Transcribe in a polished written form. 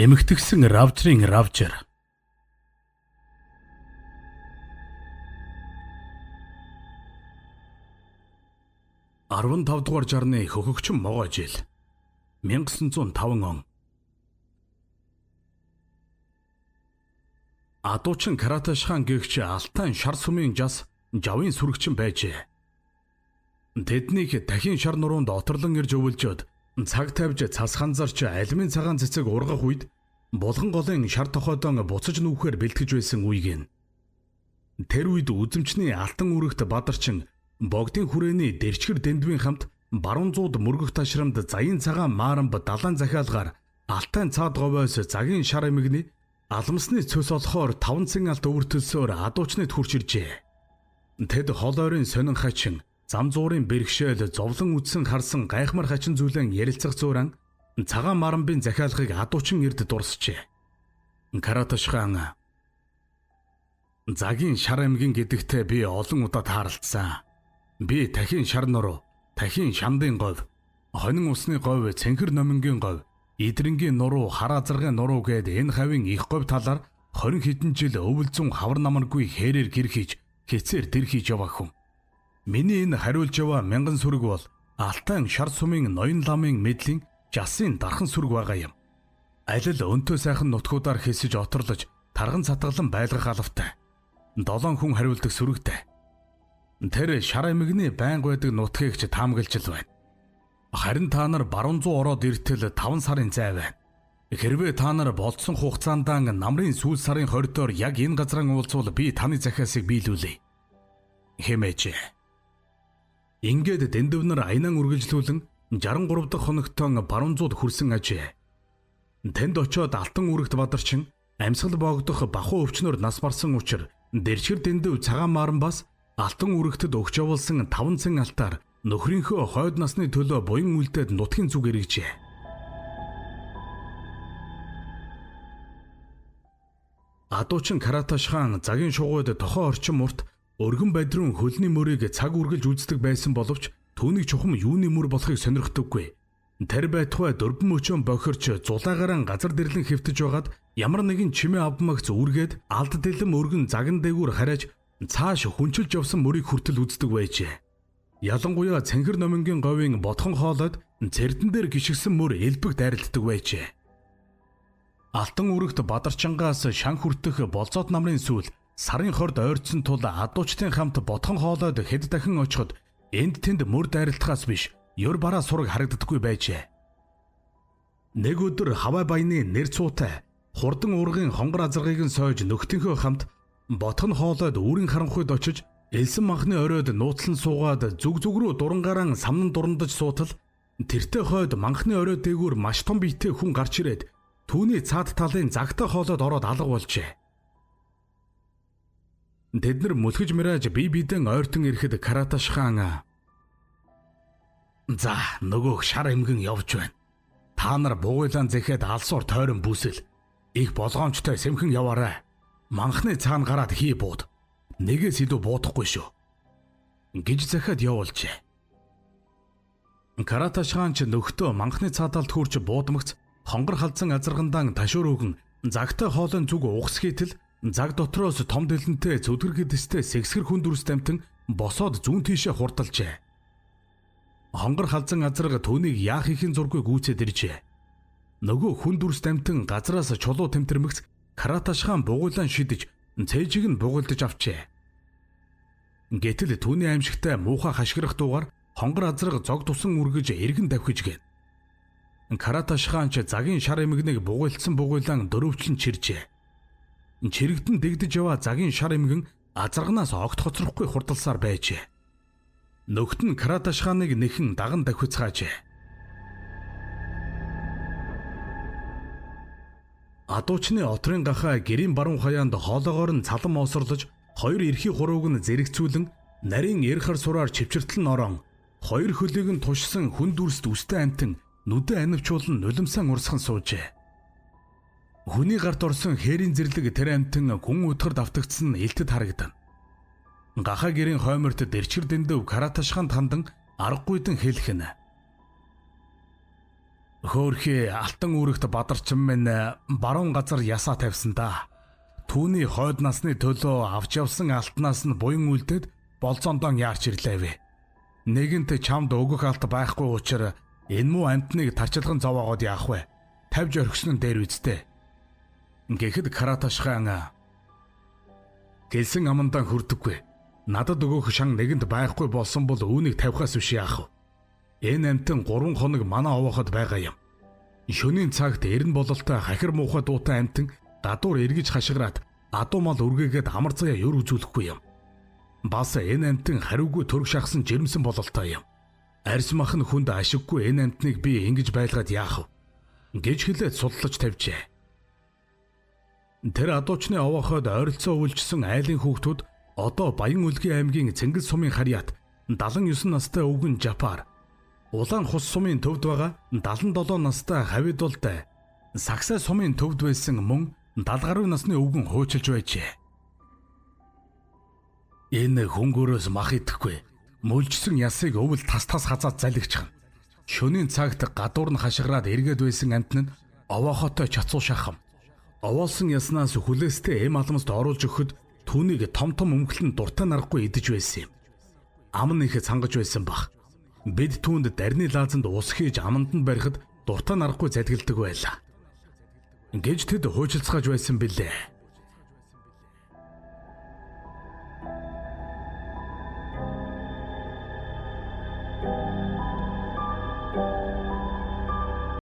Эмэгтгсэн равжрын равжир. 15 дугаар жарны хөхөгчөн могоо жил 1905 он. Адуучин Караташхан гэгч Алтан шар сумын жас жавын сүрэгчин байжээ. Тэднийг дахин шар нуруунд оторлон ирж өвөлжөөд цаг тавьж цас ханзарч алимын цагаан цэцэг ургах үед булган голын шар тохойдон буцаж нүүхээр бэлтгэж байсан үеийн. Тэр үед үзэмчний алтан үрэгт бадарчин богдын хүрээний дэрчгэр дэндвийн хамт баруун зууд мөргөх ташрамд заян цагаан маарамб далайн захиалгаар алтан цаад говоос цагийн шар эмгний алмасны цөс олохоор 5 цэн алт өвөртөлсөөр адуучныг хурж иржээ. Тэд хол ойрын сонин хачин, зам зуурын бэрхшээл, зовлон үдсэн харсан гайхмар хачин зүйлэн ярилцах зууран цагаан марамбын захиалгыг адуучин эрд дурсжээ. Караташхан загийн шар эмгэн гэдэгтээ би олон удаа тааралцсан. Би тахин шар нуруу, тахин шандын говь, хонин усны говь, цэнхэр номингийн говь, идрэнгийн нуруу, хараа заргын нуруу гээд энэ хавийн их говь талаар 20 хэдэн жил өвөлзөн хавар намаргүй хэрээр гэр хийж, хэцээр тэр хийж яваа хүн. Миний энэ хариулж яваа мянган сүрэг бол алтан шар сумын ноён ламын мэдлийн жасын дархан сүрэг байгаа юм. Аль л өнтөө сайхан нутгуудаар хэсэж оторлож, тарган цатгалан байлгах алавтай. 7 хүн хариулдаг сүрэгтэй. Тэр шар эмгний байнга байдаг нутгийг ч таамаглаж л байна. Харин та нар баруун зуу ороод иртэл 5 сарын зай байна. Хэрвээ та нар болцсон хугацаанд намрын сүүл сарын 20-доор яг энэ газрын уулзвал би таны захиасыг биелүүлье. Хэмээж. Ингээд дэндвнэр аянан үргэлжлүүлэн 63 дахь хоногтон баруун зууд хүрсэн ажээ. Тэнд очиод алтан үрэгт бадарчин амьсгал богдох бахуу өвчнөр нас барсан учраас дэрчгэр дэндв цагаан марамбас алтан үрэгтэд өгч явуулсан 5 цэн алтаар нөхрийнхөө хойд насны төлөө буян үлдээд нутгийн зүг эргэжээ. Адуучин Караташхан загийн шугууд тохоо орчин мурт өргөн бадрын хөлний мөрийг цаг үргэлж үздэг байсан боловч түүнийг чухам юуны мөр болохыг сонирхдаггүй. Тэр байтугай дөрвөн мөчөн бохирч зулаагараа газар дэрлэн хэвтэж байгаад ямар нэгэн чимээ авмагц үргээд алд дэлэм өргөн заган дээгүүр хараач цааш хүнчилж явсан мөрийг хүртэл үздэг байжээ. Ялангуяа цэнхэр номингийн говийн ботхон хоолойд цэрдэн дээр гიშгсэн мөр элбэг дайралддаг байжээ. Алтан үрэгт бадарчангаас шан хүртэх болцоод намрын сүүл сарын хорд ойрцсон тул адуучдын хамт ботхон хоолойд хэд дахин очиход энд тэнд мөр дайралтахаас биш ёр бараа сураг харагддаггүй байжээ. Нэг өдөр хавай баяны нэр цуутай хурдан уургын хонгор азаргыг нь сойж нөхдийнхөө хамт ботхон хоолойд үүрийн харанхуйд очиж элсэн манхны оройд нууцлан суугаад зүг рүү дурангараа самнан дурандаж суутал тэртээ хойд манхны орой дээгүүр маш том биетэй хүн гарч ирээд түүний цаад талын загтай хоолойд ороод алга болжээ. Тэд нар мүлхэж мирааж бие биедэн ойртон ирэхэд Караташхан за нөгөө шар эмгэн явж байна. Та нар бугуйлаан зэхэд алсуур тойрон бүсэл их болгоомжтой сэмхэн яваарай. Манхны цаана гараад хий бууд. Нэгээс илүү буудахгүй шүү. Гэж захиад явуулжээ. Караташхан ч нөхдөө манхны цааталд хурж буудмагц хонгор халдсан азаргандаан ташуур өгөн загтай хоолойн зүг угс хийтэл заг дотроос том дэлэнтэй цөдгөр гэдэстэй сэгсгэр хүн дүрс тамтан босоод зүүн тийшээ хурдалжээ. Хонгор халдсан азарга түүнийг яах ихэн зургүй гүйцэд иржээ. Нөгөө хүн дүрс тамтан газраас чулуу тэмтэрмэгц Караташхан бугуйлан шидэж цээжиг нь бугуйлдаж авчээ. Гэтэл түүний аимшигтай муухай хашгирах дуугаар хонгор азраг зог тусан үргэж эргэн давхиж гэн. Караташхан ч загийн шар эмгнийг бугуйлдсан бугуйлан дөрөвчлэн чиржээ. Чирэгдэн дэгдэж яваа загийн шар эмгэн азарганаас огт хоцрохгүй хурдалсаар байжээ. Нөхд нь Караташханыг нэхэн даган давхицгаажээ. Адуучны отрын гахаа гэрийн баруун хаяанд хоолоогоор нь цалан моосорлож, хоёр эрхий хурууг нь зэрэгцүүлэн, нарийн эрхар сураар чивчиртэл норон, хоёр хөлийг нь тушсан хүн дүрст үстэй амтан, нүдэ анивчуулан нулимсан урсхан суужээ. Хүний гарт орсон хээрийн зэрлэг тэр амтан хүн утгард автагдсан элтэд харагдана. Гахаа гэрийн хойморт дэрчгэр дэндв Караташханд хандан аргагүйдэн хэлэх нь. Хөөхий алтан үүрэгт бадарчин минь баруун газар ясаа тавьсан да. Түүний хойд насны төлөө авч явсан алтнаас нь буян үлдээд болзондон яарч ирлээвэ. Нэгэнт чамд өгөх алт байхгүй учраас энэ муу амтныг тарчилган зовоогоод яах вэ? Тавьж орхисон нь дээр үсттэй. Гэхэд Караташхан гэлсэн амандан хүрдэггүй. Надад өгөх шан нэгэнд байхгүй болсон бол үүнийг тавихаас биш яах вэ? Энэ амтэн 3 хоног манай овооход байгаа юм. Шөнийн цагт эрен бололтой хахир муухай дуутай амтэн гадуур эргэж хашгираад адуу мал үргээгээд амар заяа юр үзүүлэхгүй юм. Бас энэ амтэн хариугүй төрг шахсан жирэмсэн бололтой юм. Арьс мах нь хүнд ашиггүй энэ амтныг би ингэж байлгаад яах вэ? Гэж хэлээд судлаж тавьжээ. Тэр адуучны овооход ойролцоо үйлчсэн айлын хүүхдүүд одоо Баян Үлгийн аймгийн Цэнгэл сумын харьяат 79 настай өвгөн Жапар, Улаан хус сумын төвд байгаа 77 настай Хавидултай, Сагсай сумын төвд байсан мөн 70 гаруй насны өвгөн хуучилж байжээ. Энэ хөнгөрөөс мах идэхгүй. Мөлжсөн ясыг өвөл тас хазаад залгичхан. Шөнийн цагт гадуур нь хашгираад эргээд байсан амтны нь овоохотой чацуу шахам. Овоолсон яснаас хүлээстэй эм алмаст оруулж өгөхөд түүнийг том өмгөлтөнд дуртай нарахгүй идэж байсан юм. Ам нь их цангаж байсан баг. Бид түүнд дарны лаазанд ус хийж аманд нь барихад дуртай нарахгүй задгалдаг байлаа. Гэж тэд хуучилцгааж байсан билээ.